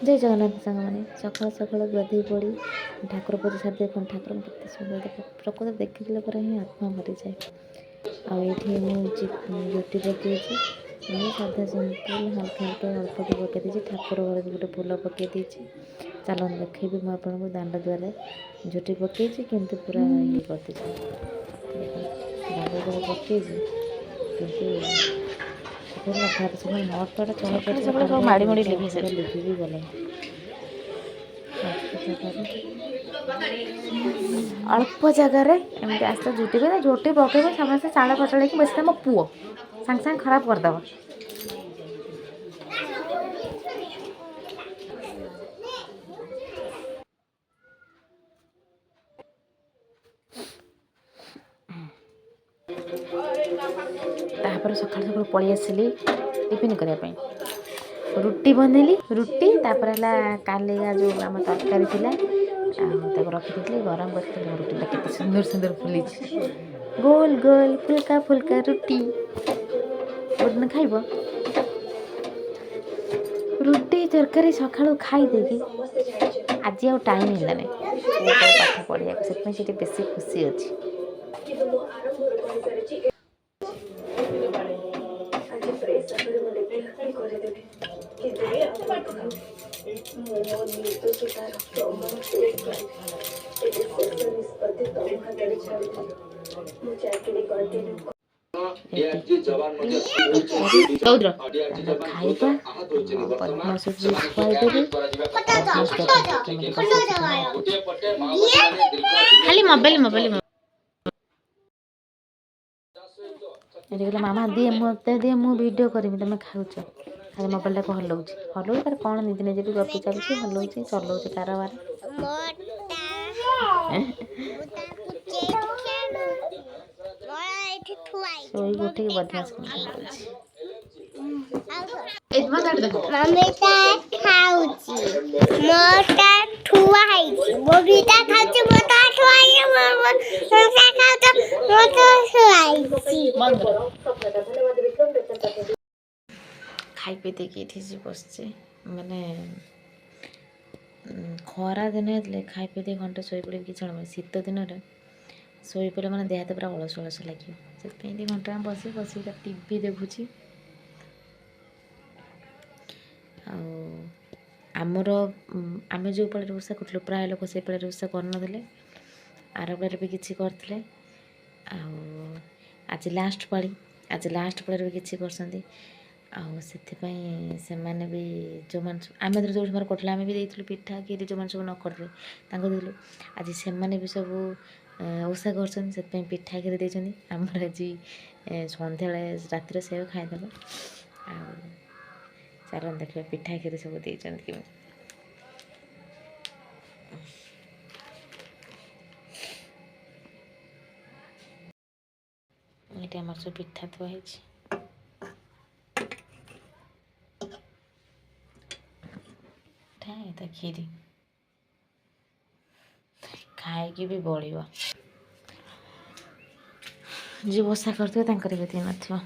जय जगन्नाथ सांग मैंने सकाल सकाल गाधे पड़ी ठाकुर पूजा सारी देखो ठाकुर केते सुंदर देख प्रकृति देखिले पर ही आत्मा भरी जाए। आठी झुटी पकई साधा सिंपल हल्का हल्का अल्प के पकई दीजिए ठाकुर घर भी गोटे फूल पकई दीजिए। चलो देखेबी मुझे आपको दांड द्वार झुटी पकई कि पूरा ये कर दांड द्वार पकई घर सब नटा चल माड़ी माड़ी लिखी भी गले अल्प जगार एमती आस्ते झुटिबे झुटी पकेबे समस्त चाड़ पचड़ की बस मो पुओ सांग सांग खराब करदेव। तापर सकाल सकाल पलि आसिली टिफिन करने रुटी बनैली रुटी तापर है कालिका जो आम तरकारी थी रखी गरम कर रुटीटा के सुंदर सुंदर फुली गोल गोल फुल्का फुल्का रुटी गोटे खाइब रुटी तरकारी सका खाईदेगी आज आ टाइम है पाठ पढ़ा से बेसी खुशी अच्छी। खाइबा पद्मासु खुआदेवी खाली मोबाइल मोबाइल मामा दिए मत दिए मु वीडियो करमी तुम खाऊच खाली मोबाइल टाक हलाऊँ हलाऊँ तार कौन निजे निजे भी गपी चलुची हलाऊँ चलाऊँ कारबार सोई उठे बदमाश खाई पी देखी बस माने खरा दिन खाई पी दे घंटे शोपड़ कि शीत दिन शोपड़े मैंने देह हाथ पूरा अलस अलस लगे से घंटा बस बस टीवी देखुची आमर आम जो पाले ओषा करूँ प्राय लोक से पाले ओषा कर आर पाले भी किसी करते आज लास्ट पाली भी किसी कर आने भी जो आम जो समय कटला आम भी देती पिठा कि जो सब न करते देलु आज से भी सब ओषा कर पिठा खीर देते आमर आज सन्ध्या रातिर से खाईदेव चल देखिए पिठा खीर सब देते ये आम सब पिठा थुआई खीरी खाई भी बड़ो जी ओषा करते भी नथिबा।